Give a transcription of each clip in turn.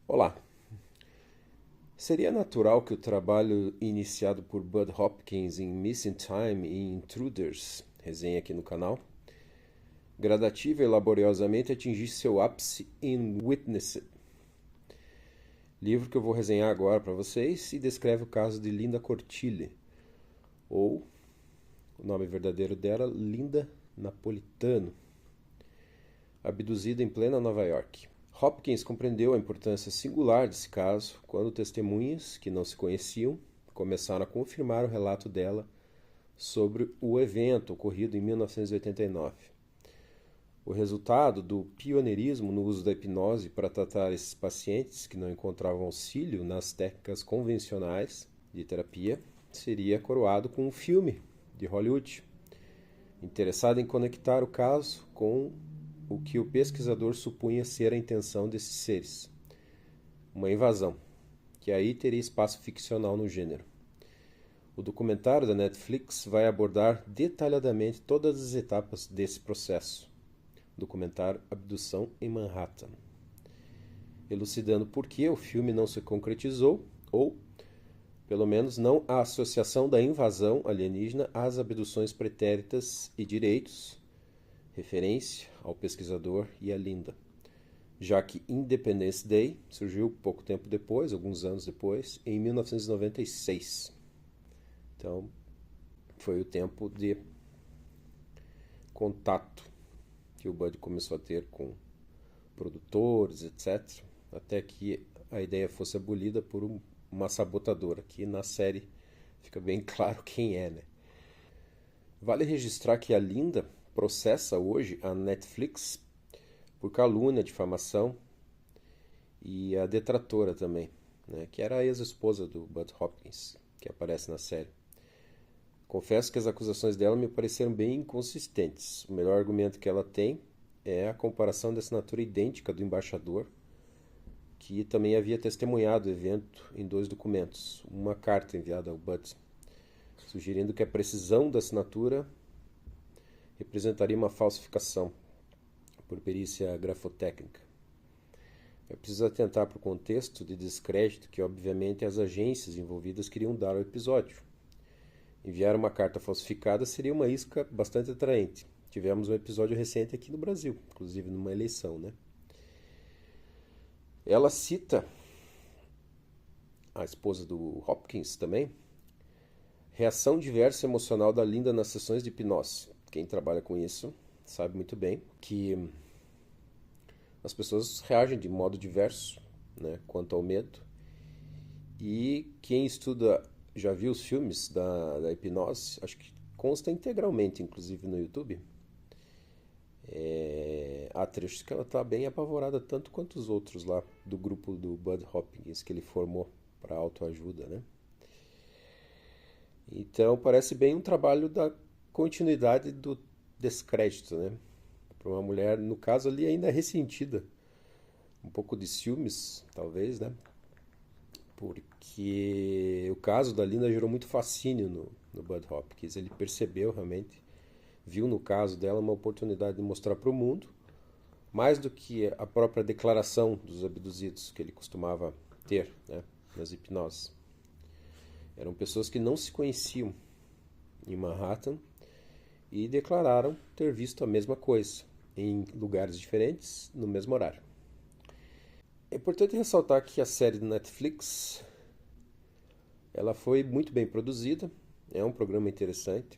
Olá! Seria natural que o trabalho iniciado por Bud Hopkins em Missing Time e Intruders, resenha aqui no canal, gradativa e laboriosamente atingisse seu ápice em Witnessed, livro que eu vou resenhar agora para vocês e descreve o caso de Linda Cortilli, ou o nome verdadeiro dela, Linda Napolitano, abduzida em plena Nova York. Hopkins compreendeu a importância singular desse caso quando testemunhas, que não se conheciam, começaram a confirmar o relato dela sobre o evento ocorrido em 1989. O resultado do pioneirismo no uso da hipnose para tratar esses pacientes que não encontravam auxílio nas técnicas convencionais de terapia seria coroado com um filme de Hollywood, interessado em conectar o caso com o que o pesquisador supunha ser a intenção desses seres, uma invasão, que aí teria espaço ficcional no gênero. O documentário da Netflix vai abordar detalhadamente todas as etapas desse processo. Documentário Abdução em Manhattan, elucidando por que o filme não se concretizou, ou, pelo menos, não a associação da invasão alienígena às abduções pretéritas e direitos, referência ao pesquisador e a Linda, já que Independence Day surgiu pouco tempo depois, alguns anos depois, em 1996. Então, foi o tempo de contato que o Bud começou a ter com produtores, etc., até que a ideia fosse abolida por uma sabotadora, que na série fica bem claro quem é, né? Vale registrar que a Linda processa hoje a Netflix por calúnia, difamação e a detratora também, né, que era a ex-esposa do Bud Hopkins, que aparece na série. Confesso que as acusações dela me pareceram bem inconsistentes. O melhor argumento que ela tem é a comparação da assinatura idêntica do embaixador, que também havia testemunhado o evento em dois documentos, uma carta enviada ao Bud, sugerindo que a precisão da assinatura representaria uma falsificação por perícia grafotécnica. É preciso atentar para o contexto de descrédito que, obviamente, as agências envolvidas queriam dar ao episódio. Enviar uma carta falsificada seria uma isca bastante atraente. Tivemos um episódio recente aqui no Brasil, inclusive numa eleição, né? Ela cita a esposa do Hopkins também, reação diversa emocional da Linda nas sessões de hipnose. Quem trabalha com isso sabe muito bem que as pessoas reagem de modo diverso, né, quanto ao medo. E quem estuda, já viu os filmes da hipnose, acho que consta integralmente, inclusive no YouTube. Há trechos que ela está bem apavorada, tanto quanto os outros lá do grupo do Bud Hopkins que ele formou para autoajuda, né? Então parece bem um trabalho da continuidade do descrédito, né? Para uma mulher, no caso ali, ainda ressentida, um pouco de ciúmes, talvez, né? Porque o caso da Linda gerou muito fascínio no Bud Hopkins. Ele percebeu realmente, viu no caso dela uma oportunidade de mostrar para o mundo, mais do que a própria declaração dos abduzidos que ele costumava ter, né, nas hipnoses. Eram pessoas que não se conheciam em Manhattan e declararam ter visto a mesma coisa em lugares diferentes no mesmo horário. É importante ressaltar que a série do Netflix ela foi muito bem produzida, é um programa interessante,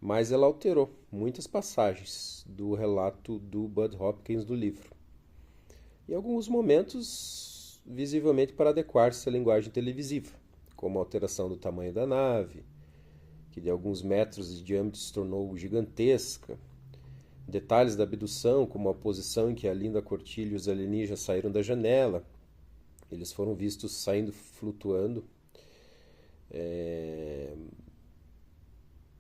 mas ela alterou muitas passagens do relato do Bud Hopkins do livro. Em alguns momentos, visivelmente para adequar-se à linguagem televisiva, como a alteração do tamanho da nave, que de alguns metros de diâmetro se tornou gigantesca, detalhes da abdução, como a posição em que a Linda Cortilli e os alienígenas saíram da janela. Eles foram vistos saindo, flutuando,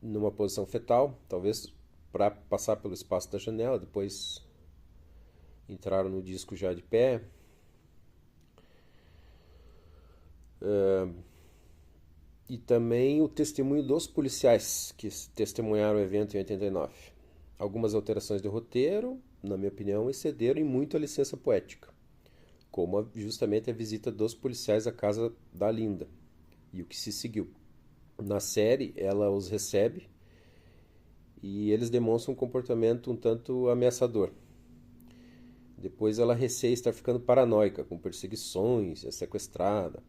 numa posição fetal, talvez para passar pelo espaço da janela, depois entraram no disco já de pé. E também o testemunho dos policiais que testemunharam o evento em 89. Algumas alterações de roteiro, na minha opinião, excederam em muito a licença poética. como justamente a visita dos policiais à casa da Linda e o que se seguiu. Na série, ela os recebe e eles demonstram um comportamento um tanto ameaçador. Depois ela receia estar ficando paranoica, com perseguições, é sequestrada.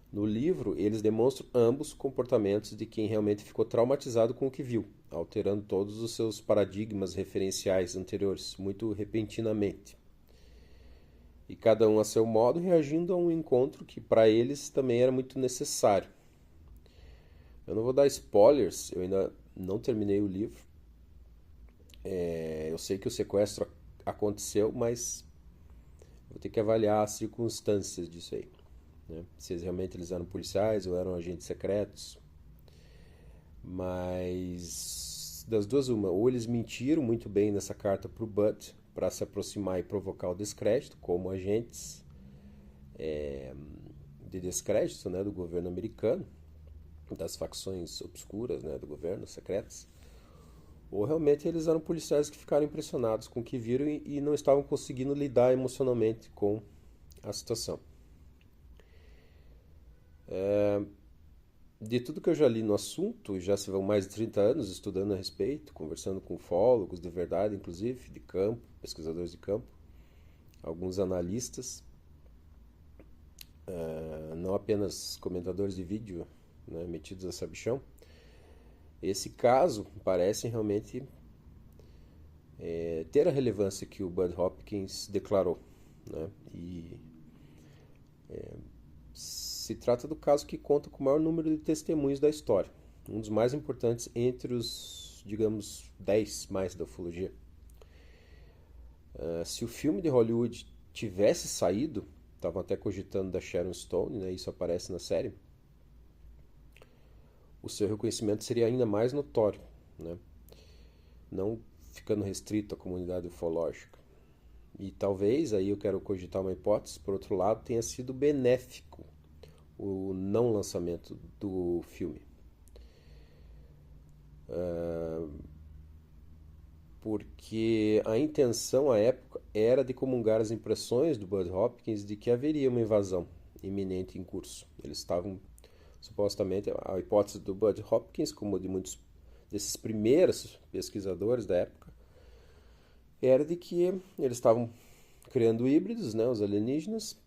No livro, eles demonstram ambos comportamentos de quem realmente ficou traumatizado com o que viu, alterando todos os seus paradigmas referenciais anteriores, muito repentinamente. E cada um a seu modo, reagindo a um encontro que para eles também era muito necessário. Eu não vou dar spoilers, eu ainda não terminei o livro. Eu sei que o sequestro aconteceu, mas vou ter que avaliar as circunstâncias disso aí, né? Se realmente eles eram policiais ou eram agentes secretos. Mas das duas uma, ou eles mentiram muito bem nessa carta para o Bud para se aproximar e provocar o descrédito, como agentes de descrédito, né, do governo americano, das facções obscuras, né, do governo, secretas, ou realmente eles eram policiais que ficaram impressionados com o que viram e não estavam conseguindo lidar emocionalmente com a situação. De tudo que eu já li no assunto, já se vão mais de 30 anos estudando a respeito, conversando com ufólogos de verdade, inclusive, de campo, pesquisadores de campo, alguns analistas, não apenas comentadores de vídeo, né, metidos a sabichão. Esse caso parece realmente ter a relevância que o Bud Hopkins declarou, né? E se trata do caso que conta com o maior número de testemunhos da história, um dos mais importantes entre os, digamos, 10 mais da ufologia. Se o filme de Hollywood tivesse saído, estavam até cogitando da Sharon Stone, né, isso aparece na série, o seu reconhecimento seria ainda mais notório, né, não ficando restrito à comunidade ufológica. E talvez, aí eu quero cogitar uma hipótese, por outro lado, tenha sido benéfico o não lançamento do filme. Porque a intenção à época era de comungar as impressões do Bud Hopkins de que haveria uma invasão iminente em curso. Eles estavam, supostamente, a hipótese do Bud Hopkins, como de muitos desses primeiros pesquisadores da época, era de que eles estavam criando híbridos, né, os alienígenas,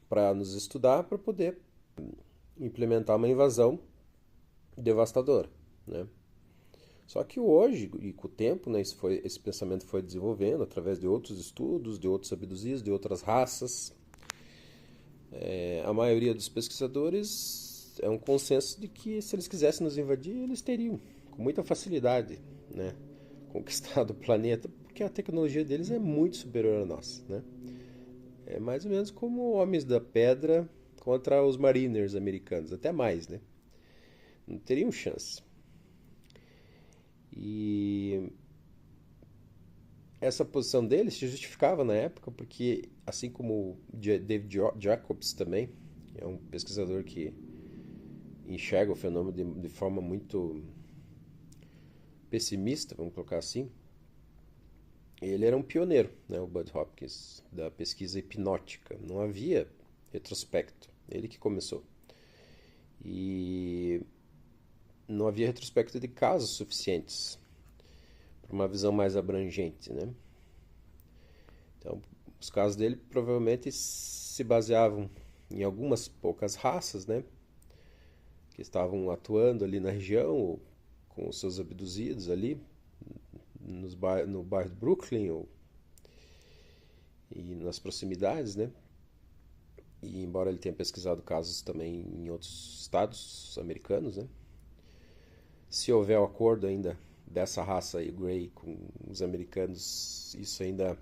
para nos estudar, para poder implementar uma invasão devastadora, né? Só que hoje, e com o tempo, né, esse pensamento foi desenvolvendo através de outros estudos, de outros abduzidos, de outras raças. A maioria dos pesquisadores é um consenso de que se eles quisessem nos invadir, eles teriam, com muita facilidade, né, conquistado o planeta, porque a tecnologia deles é muito superior à nossa, né? É mais ou menos como Homens da Pedra contra os Mariners americanos, até mais, né? Não teriam chance. E essa posição dele se justificava na época porque, assim como David Jacobs também, é um pesquisador que enxerga o fenômeno de forma muito pessimista, vamos colocar assim, ele era um pioneiro, né, o Bud Hopkins, da pesquisa hipnótica. Não havia retrospecto, ele que começou. E não havia retrospecto de casos suficientes para uma visão mais abrangente, né? Então, os casos dele provavelmente se baseavam em algumas poucas raças, né, que estavam atuando ali na região, ou com os seus abduzidos ali, no bairro de Brooklyn e nas proximidades, né? E embora ele tenha pesquisado casos também em outros estados americanos, né? Se houver o acordo ainda dessa raça aí, Grey, com os americanos, isso ainda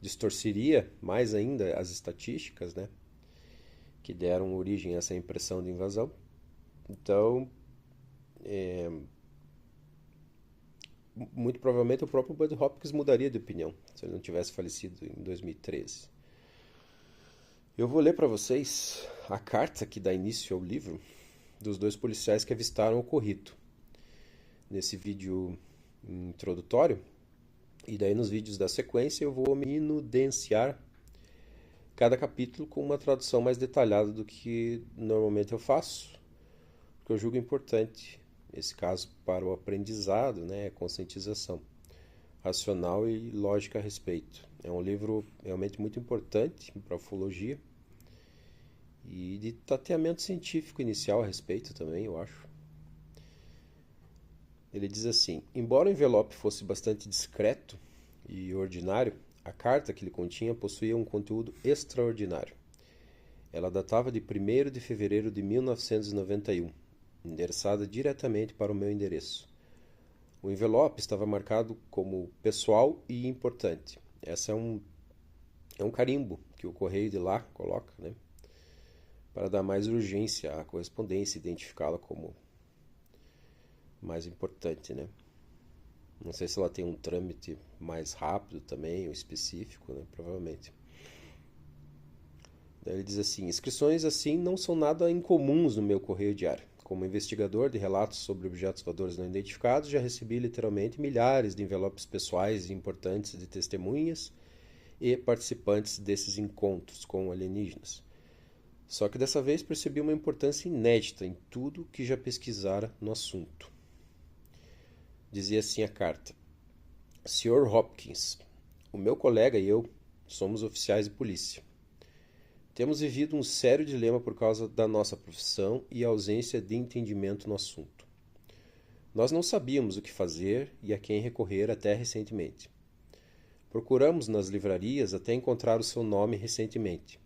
distorceria mais ainda as estatísticas, né, que deram origem a essa impressão de invasão. Então, muito provavelmente o próprio Bud Hopkins mudaria de opinião se ele não tivesse falecido em 2013. Eu vou ler para vocês a carta que dá início ao livro dos dois policiais que avistaram o ocorrido. Nesse vídeo introdutório, e daí nos vídeos da sequência eu vou me enudenciar cada capítulo com uma tradução mais detalhada do que normalmente eu faço, porque eu julgo importante, nesse caso, para o aprendizado, né, conscientização racional e lógica a respeito. É um livro realmente muito importante para a ufologia e de tateamento científico inicial a respeito também, eu acho. Ele diz assim: embora o envelope fosse bastante discreto e ordinário, a carta que ele continha possuía um conteúdo extraordinário. Ela datava de 1º de fevereiro de 1991, endereçada diretamente para o meu endereço. O envelope estava marcado como pessoal e importante. Esse é um carimbo que o correio de lá coloca, né, para dar mais urgência à correspondência, identificá-la como mais importante, né? Não sei se ela tem um trâmite mais rápido também, ou específico, né? Provavelmente. Daí ele diz assim: inscrições assim não são nada incomuns no meu correio diário. Como investigador de relatos sobre objetos voadores não identificados, já recebi literalmente milhares de envelopes pessoais e importantes de testemunhas e participantes desses encontros com alienígenas. Só que dessa vez percebi uma importância inédita em tudo que já pesquisara no assunto. Dizia assim a carta: Sr. Hopkins, o meu colega e eu somos oficiais de polícia. Temos vivido um sério dilema por causa da nossa profissão e a ausência de entendimento no assunto. Nós não sabíamos o que fazer e a quem recorrer até recentemente. Procuramos nas livrarias até encontrar o seu nome recentemente.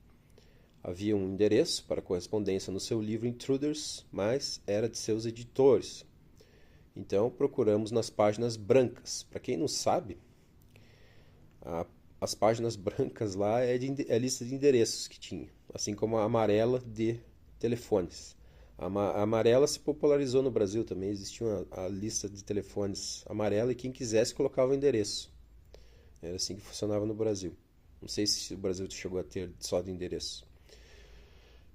Havia um endereço para correspondência no seu livro Intruders, mas era de seus editores. Então procuramos nas páginas brancas. Para quem não sabe, as páginas brancas lá é a lista de endereços que tinha, assim como a amarela de telefones. A amarela se popularizou no Brasil também, existia a lista de telefones amarela e quem quisesse colocava o endereço. Era assim que funcionava no Brasil. Não sei se o Brasil chegou a ter só de endereço.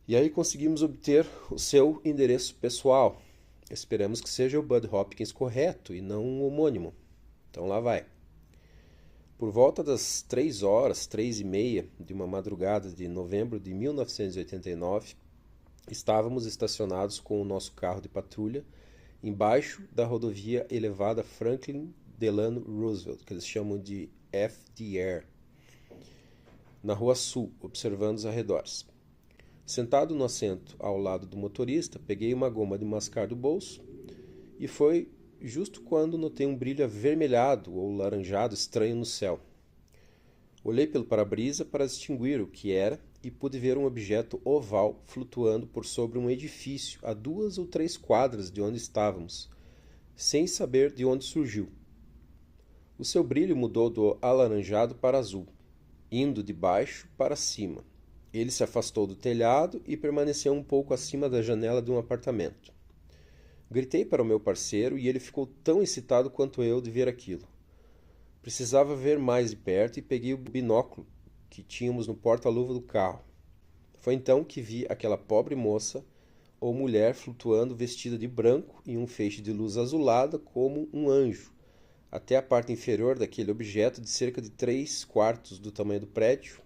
E aí conseguimos obter o seu endereço pessoal. Esperamos que seja o Bud Hopkins correto e não um homônimo. Então lá vai. Por volta das 3h, 3h30 de uma madrugada de novembro de 1989, estávamos estacionados com o nosso carro de patrulha embaixo da rodovia elevada Franklin Delano Roosevelt, que eles chamam de FDR, na Rua Sul, observando os arredores. Sentado no assento ao lado do motorista, peguei uma goma de mascar do bolso e foi justo quando notei um brilho avermelhado ou laranjado estranho no céu. Olhei pelo para-brisa para distinguir o que era e pude ver um objeto oval flutuando por sobre um edifício a 2 ou 3 quadras de onde estávamos, sem saber de onde surgiu. O seu brilho mudou do alaranjado para azul, indo de baixo para cima. Ele se afastou do telhado e permaneceu um pouco acima da janela de um apartamento. Gritei para o meu parceiro e ele ficou tão excitado quanto eu de ver aquilo. Precisava ver mais de perto e peguei o binóculo que tínhamos no porta-luva do carro. Foi então que vi aquela pobre moça ou mulher flutuando vestida de branco em um feixe de luz azulada como um anjo, até a parte inferior daquele objeto de cerca de 3/4 do tamanho do prédio.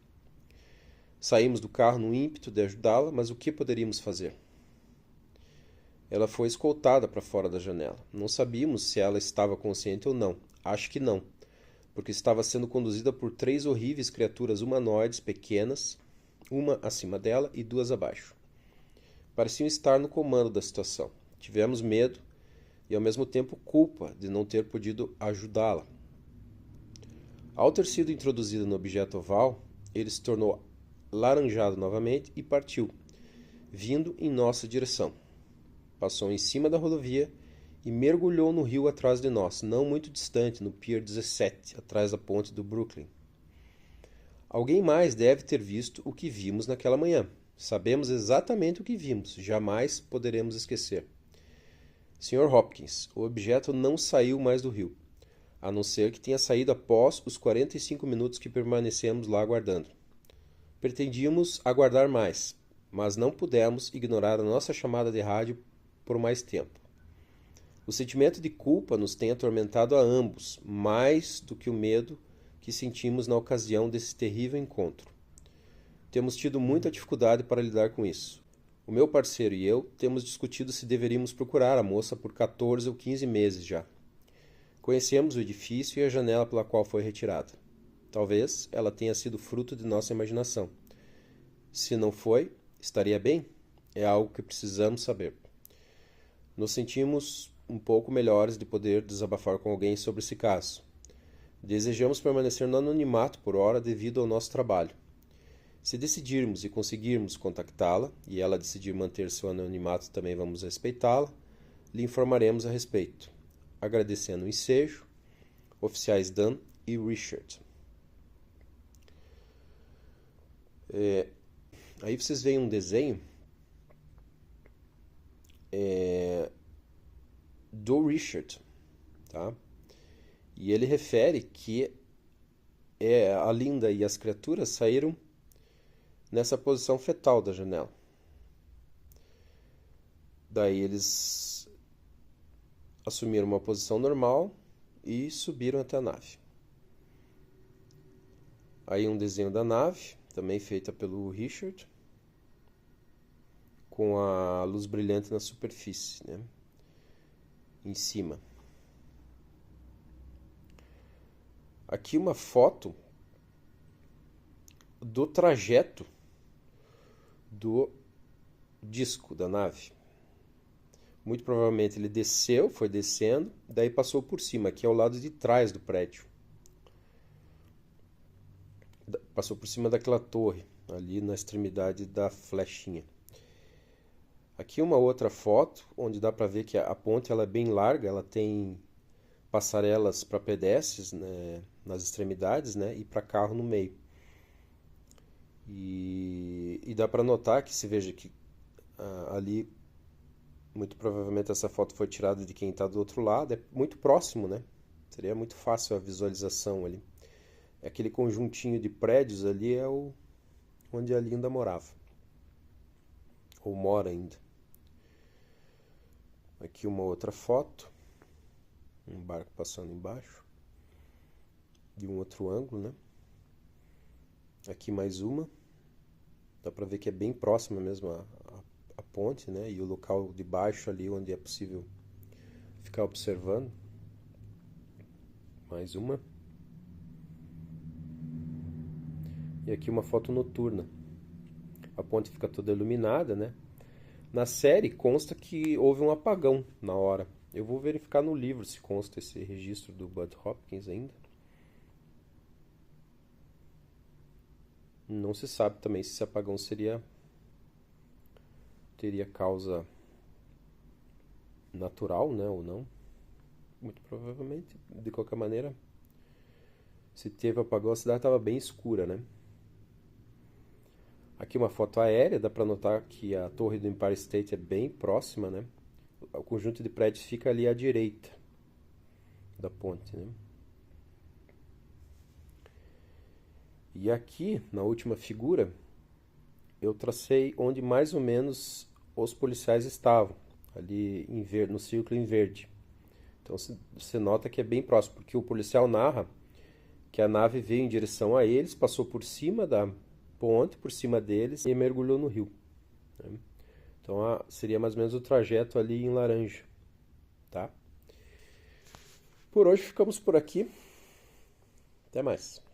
Saímos do carro no ímpeto de ajudá-la, mas o que poderíamos fazer? Ela foi escoltada para fora da janela. Não sabíamos se ela estava consciente ou não. Acho que não, porque estava sendo conduzida por 3 horríveis criaturas humanoides pequenas, uma acima dela e 2 abaixo. Pareciam estar no comando da situação. Tivemos medo e ao mesmo tempo culpa de não ter podido ajudá-la. Ao ter sido introduzida no objeto oval, ele se tornou laranjado novamente e partiu, vindo em nossa direção. Passou em cima da rodovia e mergulhou no rio atrás de nós, não muito distante, no Pier 17, atrás da ponte do Brooklyn. Alguém mais deve ter visto o que vimos naquela manhã. Sabemos exatamente o que vimos, jamais poderemos esquecer. Sr. Hopkins, o objeto não saiu mais do rio, a não ser que tenha saído após os 45 minutos que permanecemos lá aguardando. Pretendíamos aguardar mais, mas não pudemos ignorar a nossa chamada de rádio por mais tempo. O sentimento de culpa nos tem atormentado a ambos, mais do que o medo que sentimos na ocasião desse terrível encontro. Temos tido muita dificuldade para lidar com isso. O meu parceiro e eu temos discutido se deveríamos procurar a moça por 14 ou 15 meses já. Conhecemos o edifício e a janela pela qual foi retirada. Talvez ela tenha sido fruto de nossa imaginação. Se não foi, estaria bem? É algo que precisamos saber. Nos sentimos um pouco melhores de poder desabafar com alguém sobre esse caso. Desejamos permanecer no anonimato por hora devido ao nosso trabalho. Se decidirmos e conseguirmos contactá-la, e ela decidir manter seu anonimato, também vamos respeitá-la, lhe informaremos a respeito. Agradecendo o ensejo, oficiais Dan e Richard. Aí vocês veem um desenho do Richard, tá? E ele refere que a Linda e as criaturas saíram nessa posição fetal da janela. Daí eles assumiram uma posição normal e subiram até a nave. Aí um desenho da nave, também feita pelo Richard, com a luz brilhante na superfície, né? Em cima. Aqui uma foto do trajeto do disco da nave. Muito provavelmente ele desceu, foi descendo, daí passou por cima, aqui é o lado de trás do prédio. Passou por cima daquela torre, ali na extremidade da flechinha. Aqui uma outra foto, onde dá para ver que a ponte ela é bem larga, ela tem passarelas para pedestres, né, nas extremidades, né, e para carro no meio. E dá para notar que se veja que ali, muito provavelmente essa foto foi tirada de quem está do outro lado, é muito próximo, né? Seria muito fácil a visualização ali. Aquele conjuntinho de prédios ali é onde a Linda morava. Ou mora ainda. Aqui uma outra foto. Um barco passando embaixo. De um outro ângulo, né? Aqui mais uma. Dá pra ver que é bem próxima mesmo a ponte, né? E o local de baixo ali onde é possível ficar observando. Mais uma. E aqui uma foto noturna. A ponte fica toda iluminada, né? Na série consta que houve um apagão na hora. Eu vou verificar no livro se consta esse registro do Bud Hopkins ainda. Não se sabe também se esse apagão teria causa natural, né, ou não. Muito provavelmente, de qualquer maneira, se teve apagão, a cidade estava bem escura, né? Aqui uma foto aérea, dá para notar que a torre do Empire State é bem próxima, né? O conjunto de prédios fica ali à direita da ponte, né? E aqui, na última figura, eu tracei onde mais ou menos os policiais estavam, ali no círculo em verde. Então você nota que é bem próximo, porque o policial narra que a nave veio em direção a eles, passou por cima da ponte, por cima deles e mergulhou no rio, né? Então seria mais ou menos o trajeto ali em laranja, tá? Por hoje ficamos por aqui. Até mais.